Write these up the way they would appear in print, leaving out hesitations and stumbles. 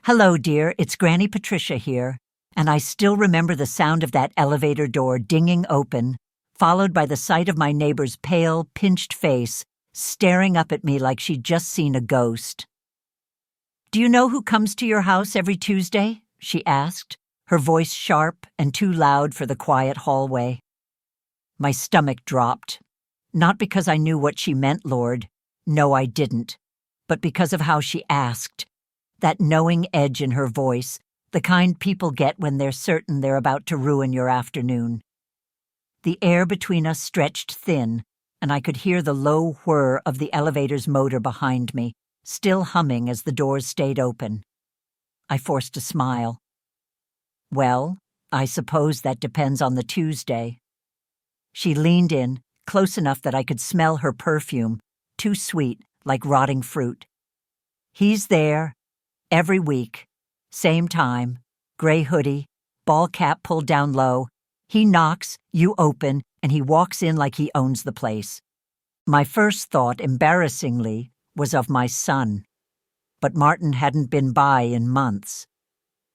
Hello, dear, it's Granny Patricia here, and I still remember the sound of that elevator door dinging open, followed by the sight of my neighbor's pale, pinched face staring up at me like she'd just seen a ghost. "Do you know who comes to your house every Tuesday?" she asked, her voice sharp and too loud for the quiet hallway. My stomach dropped. Not because I knew what she meant, Lord. No, I didn't. But because of how she asked. That knowing edge in her voice, the kind people get when they're certain they're about to ruin your afternoon. The air between us stretched thin, and I could hear the low whir of the elevator's motor behind me, still humming as the doors stayed open. I forced a smile. "Well, I suppose that depends on the Tuesday." She leaned in, close enough that I could smell her perfume, too sweet, like rotting fruit. "He's there, every week, same time, gray hoodie, ball cap pulled down low. He knocks, you open, and he walks in like he owns the place." My first thought, embarrassingly, was of my son. But Martin hadn't been by in months.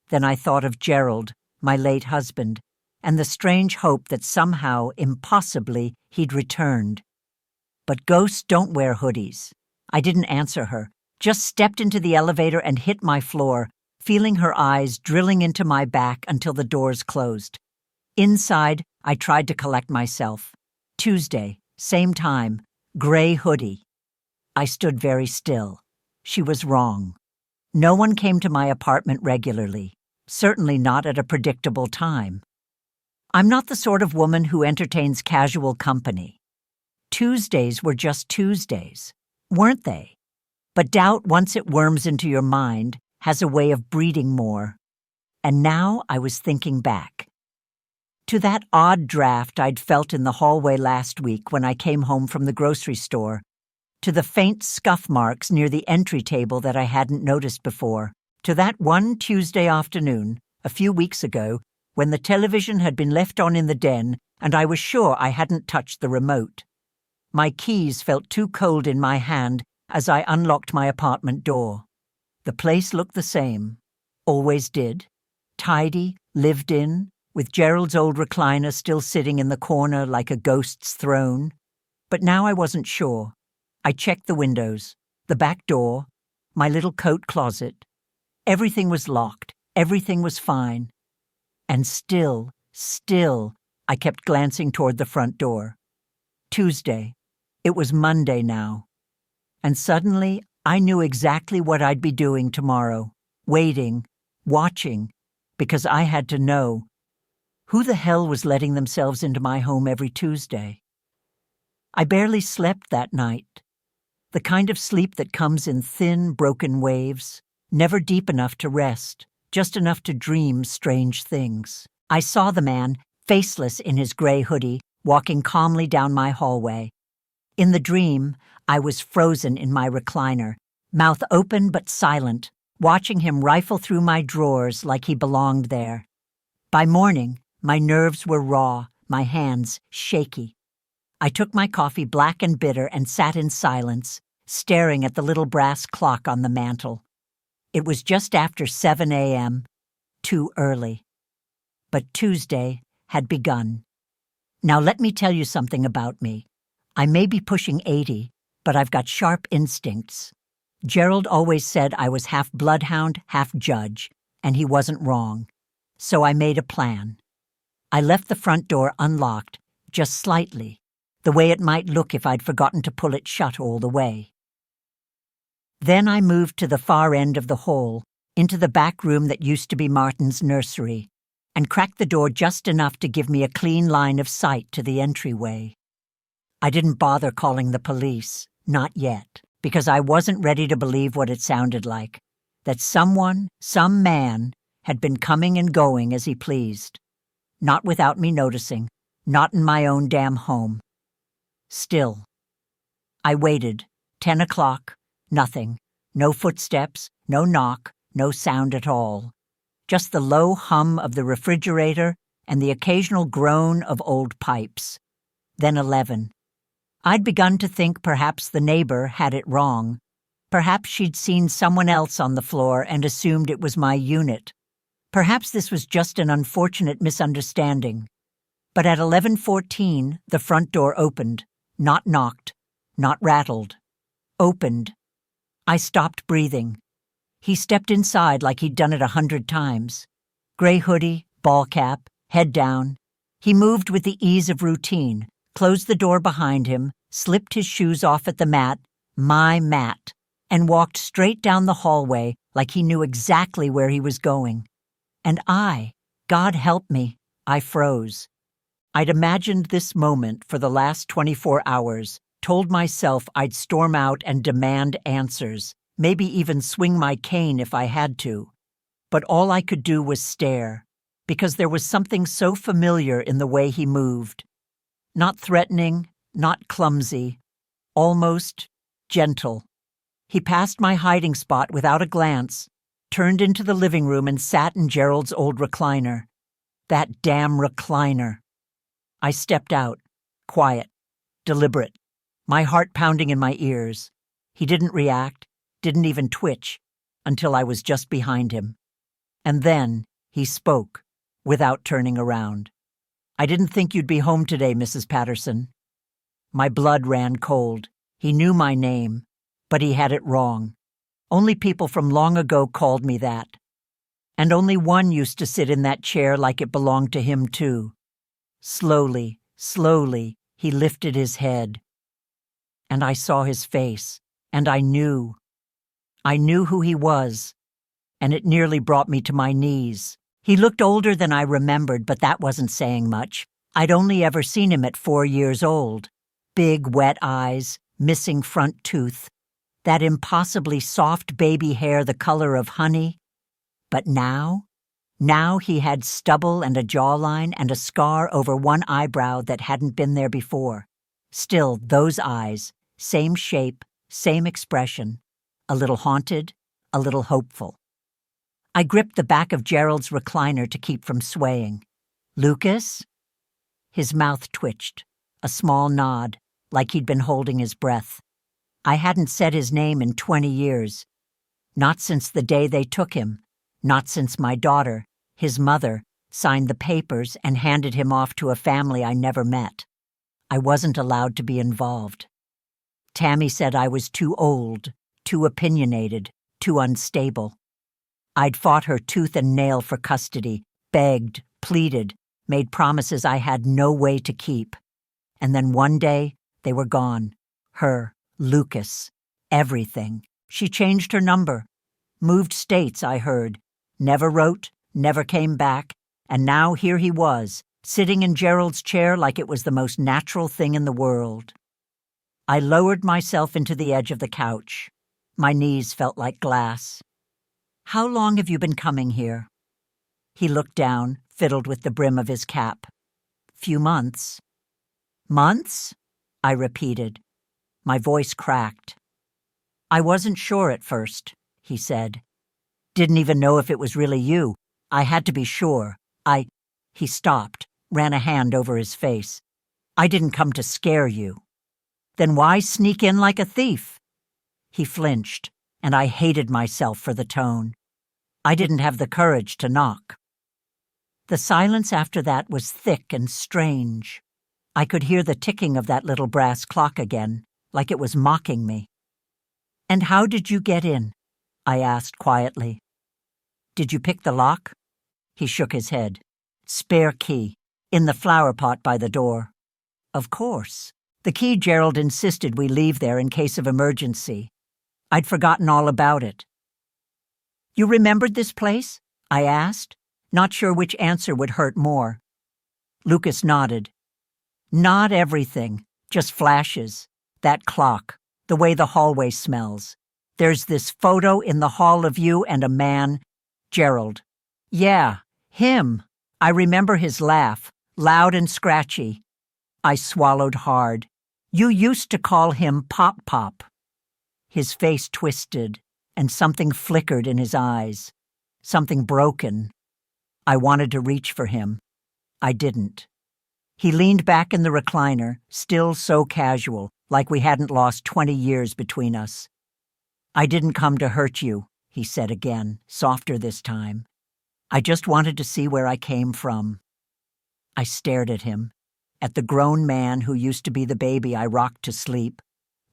Then I thought of Gerald, my late husband, and the strange hope that somehow, impossibly, he'd returned. But ghosts don't wear hoodies. I didn't answer her, just stepped into the elevator and hit my floor, feeling her eyes drilling into my back until the doors closed. Inside, I tried to collect myself. Tuesday, same time, gray hoodie. I stood very still. She was wrong. No one came to my apartment regularly, certainly not at a predictable time. I'm not the sort of woman who entertains casual company. Tuesdays were just Tuesdays, weren't they? But doubt, once it worms into your mind, has a way of breeding more. And now I was thinking back. To that odd draft I'd felt in the hallway last week when I came home from the grocery store, to the faint scuff marks near the entry table that I hadn't noticed before, to that one Tuesday afternoon, a few weeks ago, when the television had been left on in the den and I was sure I hadn't touched the remote. My keys felt too cold in my hand as I unlocked my apartment door. The place looked the same. Always did. Tidy, lived in, with Gerald's old recliner still sitting in the corner like a ghost's throne. But now I wasn't sure. I checked the windows, the back door, my little coat closet. Everything was locked. Everything was fine. And still, I kept glancing toward the front door. Tuesday. It was Monday now. And suddenly, I knew exactly what I'd be doing tomorrow. Waiting, watching, because I had to know. Who the hell was letting themselves into my home every Tuesday? I barely slept that night. The kind of sleep that comes in thin, broken waves, never deep enough to rest, just enough to dream strange things. I saw the man, faceless in his gray hoodie, walking calmly down my hallway. In the dream, I was frozen in my recliner, mouth open but silent, watching him rifle through my drawers like he belonged there. By morning, my nerves were raw, my hands shaky. I took my coffee black and bitter and sat in silence, staring at the little brass clock on the mantel. It was just after 7 a.m., too early. But Tuesday had begun. Now let me tell you something about me. I may be pushing 80, but I've got sharp instincts. Gerald always said I was half bloodhound, half judge, and he wasn't wrong. So I made a plan. I left the front door unlocked, just slightly, the way it might look if I'd forgotten to pull it shut all the way. Then I moved to the far end of the hall, into the back room that used to be Martin's nursery, and cracked the door just enough to give me a clean line of sight to the entryway. I didn't bother calling the police, not yet, because I wasn't ready to believe what it sounded like, that someone, some man, had been coming and going as he pleased. Not without me noticing, not in my own damn home. Still. I waited. 10 o'clock. Nothing. No footsteps, no knock, no sound at all. Just the low hum of the refrigerator and the occasional groan of old pipes. Then 11. I'd begun to think perhaps the neighbor had it wrong. Perhaps she'd seen someone else on the floor and assumed it was my unit. Perhaps this was just an unfortunate misunderstanding. But at 11:14, the front door opened, not knocked, not rattled. Opened. I stopped breathing. He stepped inside like he'd done it 100 times. Gray hoodie, ball cap, head down. He moved with the ease of routine, closed the door behind him, slipped his shoes off at the mat, my mat, and walked straight down the hallway like he knew exactly where he was going. And God help me, I froze. I'd imagined this moment for the last 24 hours, told myself I'd storm out and demand answers, maybe even swing my cane if I had to. But all I could do was stare, because there was something so familiar in the way he moved. Not threatening, not clumsy, almost gentle. He passed my hiding spot without a glance, turned into the living room and sat in Gerald's old recliner. That damn recliner. I stepped out, quiet, deliberate, my heart pounding in my ears. He didn't react, didn't even twitch, until I was just behind him. And then he spoke, without turning around. "I didn't think you'd be home today, Mrs. Patterson." My blood ran cold. He knew my name, but he had it wrong. Only people from long ago called me that. And only one used to sit in that chair like it belonged to him too. Slowly, slowly, he lifted his head. And I saw his face, and I knew. I knew who he was, and it nearly brought me to my knees. He looked older than I remembered, but that wasn't saying much. I'd only ever seen him at 4 years old. Big, wet eyes, missing front tooth, that impossibly soft baby hair the color of honey. But now he had stubble and a jawline and a scar over one eyebrow that hadn't been there before. Still, those eyes, same shape, same expression, a little haunted, a little hopeful. I gripped the back of Gerald's recliner to keep from swaying. "Lucas?" His mouth twitched, a small nod, like he'd been holding his breath. I hadn't said his name in 20 years. Not since the day they took him, not since my daughter, his mother, signed the papers and handed him off to a family I never met. I wasn't allowed to be involved. Tammy said I was too old, too opinionated, too unstable. I'd fought her tooth and nail for custody, begged, pleaded, made promises I had no way to keep. And then one day, they were gone. Her, Lucas, everything. She changed her number. Moved states, I heard. Never wrote, never came back, and now here he was, sitting in Gerald's chair like it was the most natural thing in the world. I lowered myself into the edge of the couch. My knees felt like glass. "How long have you been coming here?" He looked down, fiddled with the brim of his cap. "Few months." "Months?" I repeated. My voice cracked. "I wasn't sure at first," he said. "Didn't even know if it was really you. I had to be sure. He stopped, ran a hand over his face. "I didn't come to scare you." "Then why sneak in like a thief?" He flinched, and I hated myself for the tone. I didn't have the courage to knock. The silence after that was thick and strange. I could hear the ticking of that little brass clock again, like it was mocking me. "And how did you get in?" I asked quietly. "Did you pick the lock?" He shook his head. "Spare key, in the flower pot by the door." "Of course. The key Gerald insisted we leave there in case of emergency. I'd forgotten all about it." "You remembered this place?" I asked, not sure which answer would hurt more. Lucas nodded. "Not everything, just flashes. That clock, the way the hallway smells. There's this photo in the hall of you and a man, Gerald. Yeah, him. I remember his laugh, loud and scratchy." I swallowed hard. "You used to call him Pop Pop." His face twisted, and something flickered in his eyes. Something broken. I wanted to reach for him. I didn't. He leaned back in the recliner, still so casual, like we hadn't lost 20 years between us. I didn't come to hurt you, he said again, softer this time. I just wanted to see where I came from. I stared at him, at the grown man who used to be the baby I rocked to sleep,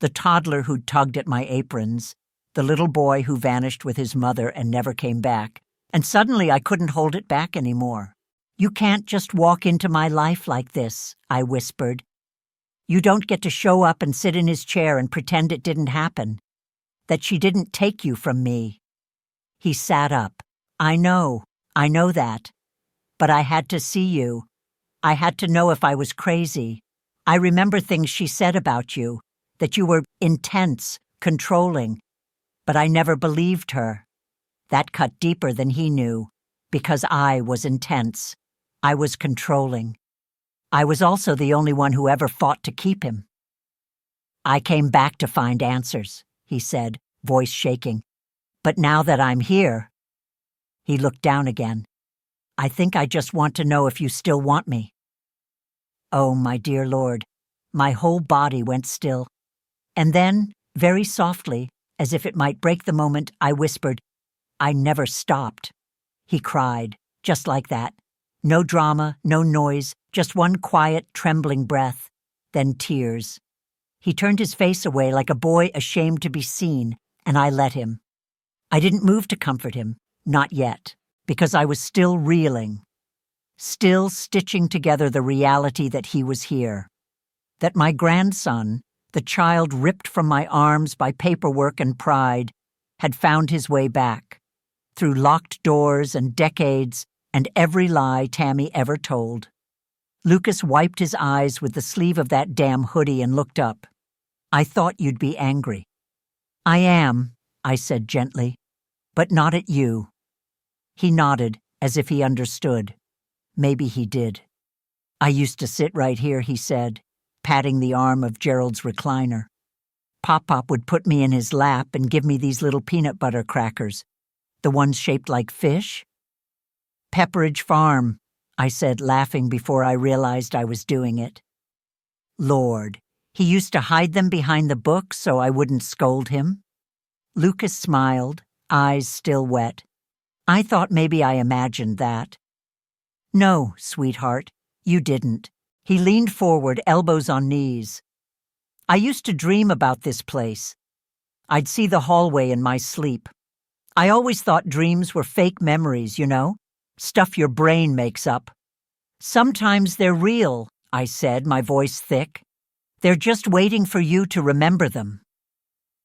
the toddler who'd tugged at my aprons, the little boy who vanished with his mother and never came back, and suddenly I couldn't hold it back anymore. You can't just walk into my life like this, I whispered. You don't get to show up and sit in his chair and pretend it didn't happen, that she didn't take you from me. He sat up. I know that. But I had to see you. I had to know if I was crazy. I remember things she said about you, that you were intense, controlling. But I never believed her. That cut deeper than he knew, because I was intense. I was controlling. I was also the only one who ever fought to keep him. I came back to find answers, he said, voice shaking. But now that I'm here... He looked down again. I think I just want to know if you still want me. Oh, my dear Lord, my whole body went still. And then, very softly, as if it might break the moment, I whispered, I never stopped. He cried, just like that. No drama, no noise, just one quiet, trembling breath, then tears. He turned his face away like a boy ashamed to be seen, and I let him. I didn't move to comfort him, not yet, because I was still reeling, still stitching together the reality that he was here, that my grandson, the child ripped from my arms by paperwork and pride, had found his way back, through locked doors and decades and every lie Tammy ever told. Lucas wiped his eyes with the sleeve of that damn hoodie and looked up. I thought you'd be angry. I am, I said gently, but not at you. He nodded, as if he understood. Maybe he did. I used to sit right here, he said, patting the arm of Gerald's recliner. Pop-Pop would put me in his lap and give me these little peanut butter crackers, the ones shaped like fish. Pepperidge Farm, I said, laughing before I realized I was doing it. Lord, he used to hide them behind the book so I wouldn't scold him. Lucas smiled, eyes still wet. I thought maybe I imagined that. No, sweetheart, you didn't. He leaned forward, elbows on knees. I used to dream about this place. I'd see the hallway in my sleep. I always thought dreams were fake memories, you know? Stuff your brain makes up. Sometimes they're real, I said, my voice thick. They're just waiting for you to remember them.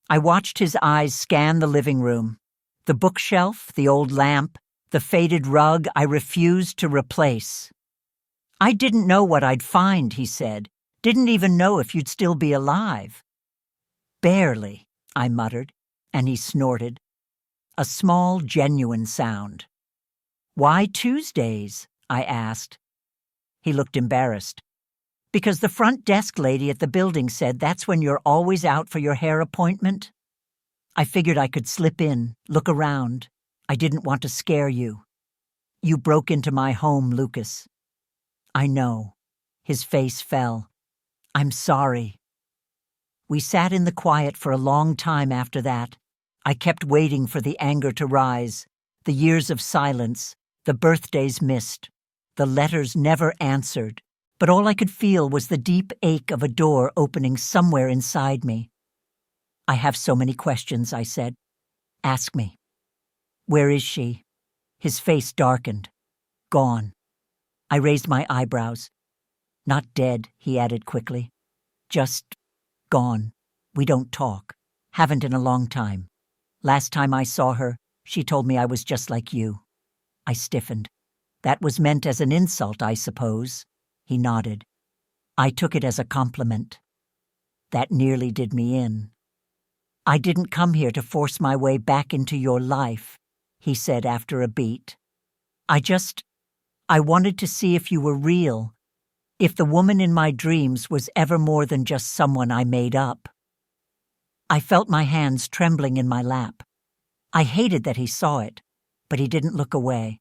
I watched his eyes scan the living room. The bookshelf, the old lamp, the faded rug I refused to replace. I didn't know what I'd find, he said. Didn't even know if you'd still be alive. Barely, I muttered, and he snorted. A small, genuine sound. Why Tuesdays? I asked. He looked embarrassed. Because the front desk lady at the building said that's when you're always out for your hair appointment. I figured I could slip in, look around. I didn't want to scare you. You broke into my home, Lucas. I know. His face fell. I'm sorry. We sat in the quiet for a long time after that. I kept waiting for the anger to rise, the years of silence, the birthdays missed, the letters never answered, but all I could feel was the deep ache of a door opening somewhere inside me. I have so many questions, I said. Ask me. Where is she? His face darkened. Gone. I raised my eyebrows. Not dead, he added quickly. Just gone. We don't talk. Haven't in a long time. Last time I saw her, she told me I was just like you. I stiffened. That was meant as an insult, I suppose. He nodded. I took it as a compliment. That nearly did me in. I didn't come here to force my way back into your life, he said after a beat. I wanted to see if you were real, if the woman in my dreams was ever more than just someone I made up. I felt my hands trembling in my lap. I hated that he saw it, but he didn't look away.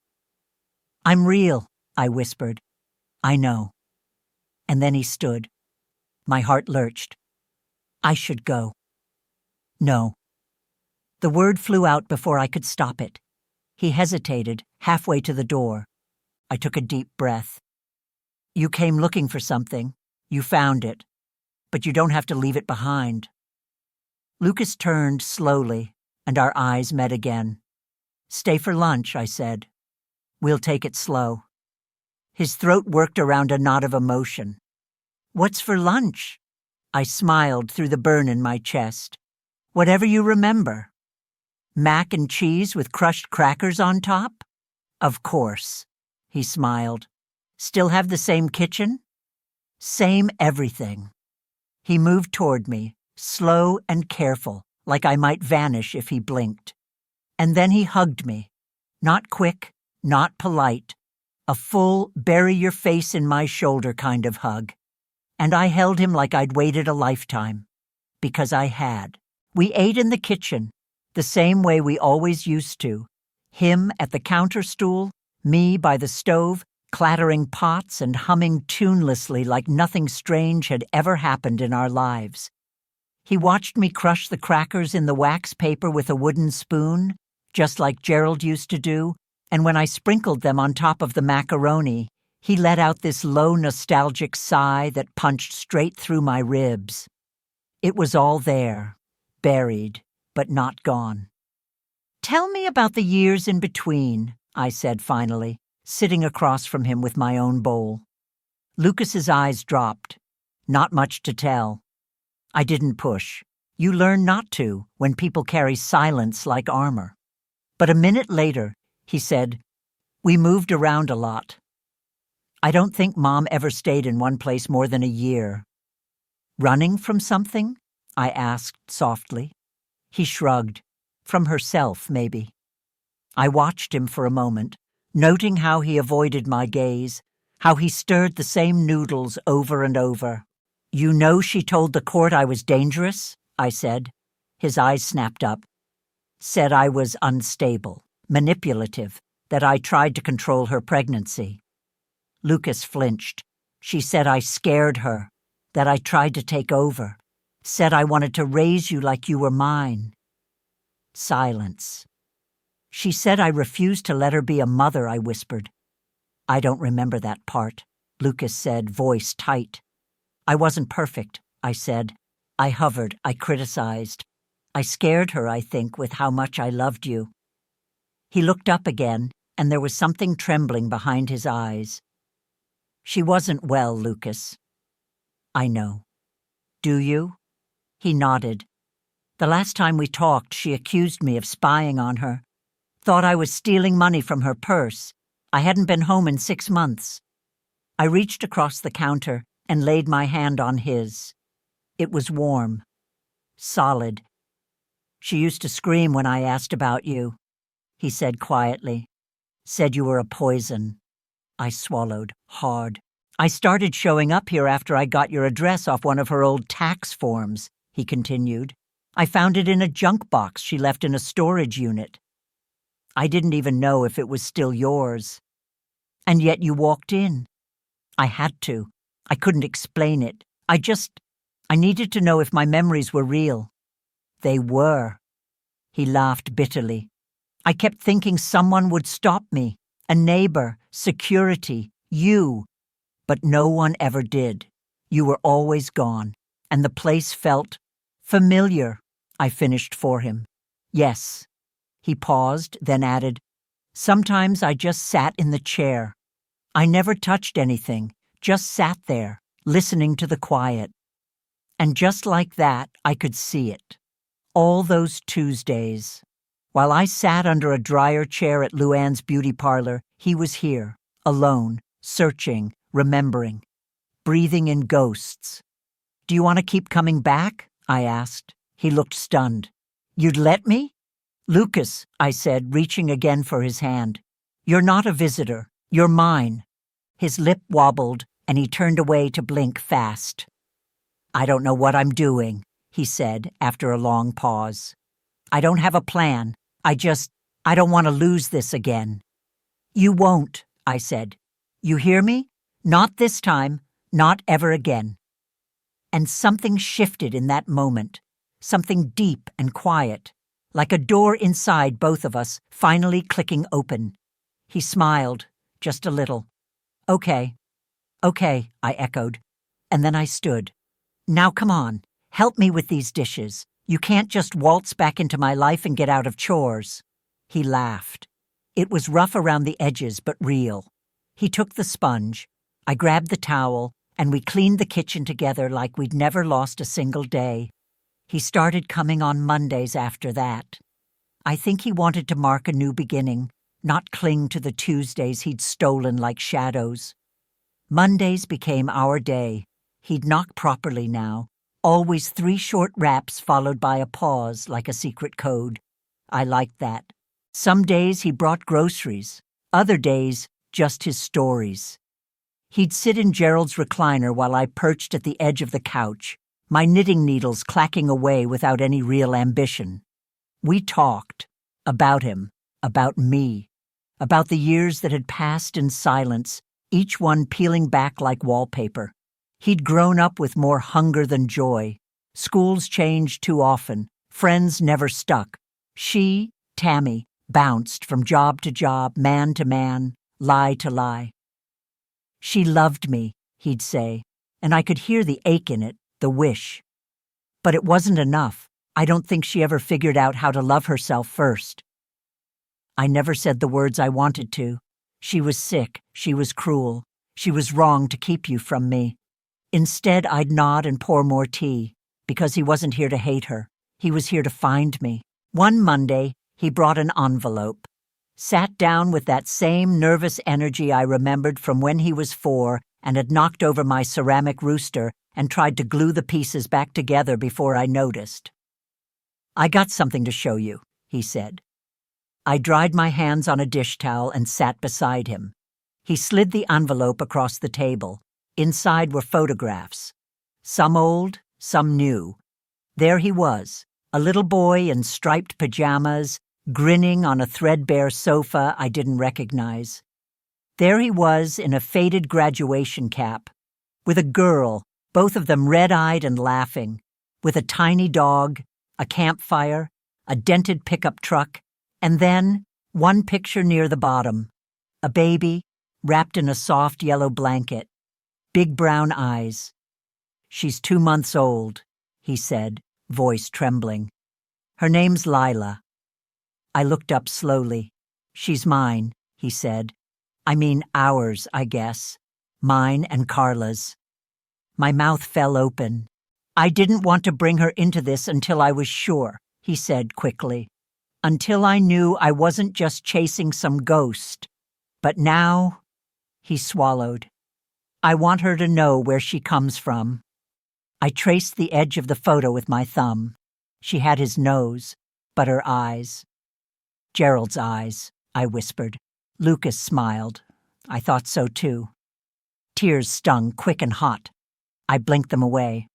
I'm real, I whispered. I know. And then he stood. My heart lurched. I should go. No. The word flew out before I could stop it. He hesitated, halfway to the door. I took a deep breath. You came looking for something. You found it. But you don't have to leave it behind. Lucas turned slowly, and our eyes met again. Stay for lunch, I said. We'll take it slow. His throat worked around a knot of emotion. What's for lunch? I smiled through the burn in my chest. Whatever you remember. Mac and cheese with crushed crackers on top? Of course, he smiled. Still have the same kitchen? Same everything. He moved toward me, slow and careful, like I might vanish if he blinked. And then he hugged me. Not quick, not polite. A full, bury your face in my shoulder kind of hug. And I held him like I'd waited a lifetime. Because I had. We ate in the kitchen, the same way we always used to. Him at the counter stool, me by the stove, clattering pots and humming tunelessly like nothing strange had ever happened in our lives. He watched me crush the crackers in the wax paper with a wooden spoon, just like Gerald used to do, and when I sprinkled them on top of the macaroni, he let out this low nostalgic sigh that punched straight through my ribs. It was all there, buried, but not gone. Tell me about the years in between, I said finally, sitting across from him with my own bowl. Lucas's eyes dropped. Not much to tell. I didn't push. You learn not to when people carry silence like armor. But a minute later, he said, we moved around a lot. I don't think Mom ever stayed in one place more than a year. Running from something? I asked softly. He shrugged. From herself, maybe. I watched him for a moment, noting how he avoided my gaze, how he stirred the same noodles over and over. You know she told the court I was dangerous? I said. His eyes snapped up. Said I was unstable, manipulative, that I tried to control her pregnancy. Lucas flinched. She said I scared her, that I tried to take over, said I wanted to raise you like you were mine. Silence. She said I refused to let her be a mother, I whispered. I don't remember that part, Lucas said, voice tight. I wasn't perfect, I said. I hovered, I criticized. I scared her, I think, with how much I loved you. He looked up again, and there was something trembling behind his eyes. She wasn't well, Lucas. I know. Do you? He nodded. The last time we talked, she accused me of spying on her. Thought I was stealing money from her purse. I hadn't been home in 6 months. I reached across the counter and laid my hand on his. It was warm. Solid. She used to scream when I asked about you, he said quietly. Said you were a poison. I swallowed, hard. I started showing up here after I got your address off one of her old tax forms, he continued. I found it in a junk box she left in a storage unit. I didn't even know if it was still yours. And yet you walked in. I had to. I couldn't explain it. I needed to know if my memories were real. They were. He laughed bitterly. I kept thinking someone would stop me. A neighbor, security, you. But no one ever did. You were always gone. And the place felt familiar, I finished for him. Yes. He paused, then added, sometimes I just sat in the chair. I never touched anything, just sat there, listening to the quiet. And just like that, I could see it. All those Tuesdays. While I sat under a dryer chair at Luann's beauty parlor, he was here, alone, searching, remembering, breathing in ghosts. Do you want to keep coming back? I asked. He looked stunned. You'd let me? Lucas, I said, reaching again for his hand. You're not a visitor. You're mine. His lip wobbled, and he turned away to blink fast. I don't know what I'm doing, he said after a long pause. I don't have a plan. I don't want to lose this again. You won't, I said. You hear me? Not this time, not ever again. And something shifted in that moment, something deep and quiet. like a door inside both of us finally clicking open. He smiled, just a little. Okay, I echoed, and then I stood. Now come on, help me with these dishes. You can't just waltz back into my life and get out of chores. He laughed. It was rough around the edges, but real. He took the sponge. I grabbed the towel, and we cleaned the kitchen together like we'd never lost a single day. He started coming on Mondays after that. I think he wanted to mark a new beginning, not cling to the Tuesdays he'd stolen like shadows. Mondays became our day. He'd knock properly now, always 3 short raps followed by a pause like a secret code. I liked that. Some days he brought groceries, other days just his stories. He'd sit in Gerald's recliner while I perched at the edge of the couch, my knitting needles clacking away without any real ambition. We talked. About him. About me. About the years that had passed in silence, each one peeling back like wallpaper. He'd grown up with more hunger than joy. Schools changed too often. Friends never stuck. She, Tammy, bounced from job to job, man to man, lie to lie. She loved me, he'd say, and I could hear the ache in it, the wish. But it wasn't enough. I don't think she ever figured out how to love herself first. I never said the words I wanted to. She was sick, she was cruel, she was wrong to keep you from me. Instead, I'd nod and pour more tea, because he wasn't here to hate her. He was here to find me. One Monday, he brought an envelope. Sat down with that same nervous energy I remembered from when he was 4 and had knocked over my ceramic rooster and tried to glue the pieces back together before I noticed. I got something to show you, he said. I dried my hands on a dish towel and sat beside him. He slid the envelope across the table. Inside were photographs. Some old, some new. There he was, a little boy in striped pajamas, grinning on a threadbare sofa I didn't recognize. There he was in a faded graduation cap, with a girl, both of them red-eyed and laughing, with a tiny dog, a campfire, a dented pickup truck, and then one picture near the bottom, a baby wrapped in a soft yellow blanket, big brown eyes. She's 2 months old, he said, voice trembling. Her name's Lila. I looked up slowly. She's mine, he said. I mean ours, I guess. Mine and Carla's. My mouth fell open. I didn't want to bring her into this until I was sure, he said quickly. Until I knew I wasn't just chasing some ghost. But now, he swallowed. I want her to know where she comes from. I traced the edge of the photo with my thumb. She had his nose, but her eyes. Gerald's eyes, I whispered. Lucas smiled. I thought so too. Tears stung quick and hot. I blinked them away.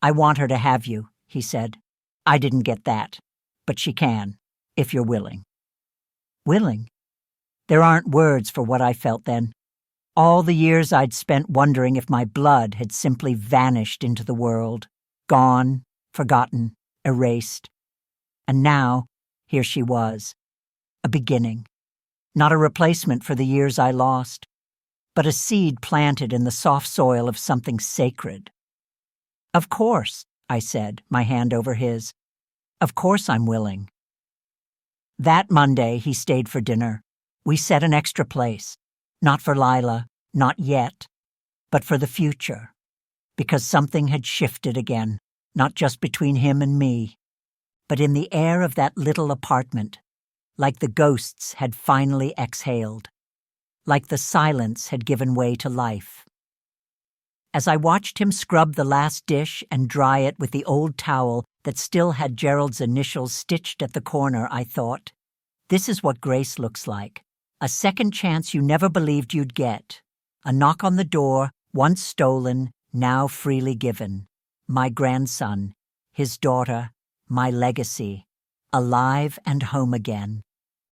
I want her to have you, he said. I didn't get that, but she can, if you're willing. Willing? There aren't words for what I felt then. All the years I'd spent wondering if my blood had simply vanished into the world, gone, forgotten, erased. And now, here she was. A beginning. Not a replacement for the years I lost, but a seed planted in the soft soil of something sacred. Of course, I said, my hand over his. Of course I'm willing. That Monday, he stayed for dinner. We set an extra place. Not for Lila, not yet, but for the future. Because something had shifted again, not just between him and me, but in the air of that little apartment, like the ghosts had finally exhaled, like the silence had given way to life. As I watched him scrub the last dish and dry it with the old towel that still had Gerald's initials stitched at the corner, I thought, this is what grace looks like. A second chance you never believed you'd get. A knock on the door, once stolen, now freely given. My grandson, his daughter, my legacy, alive and home again.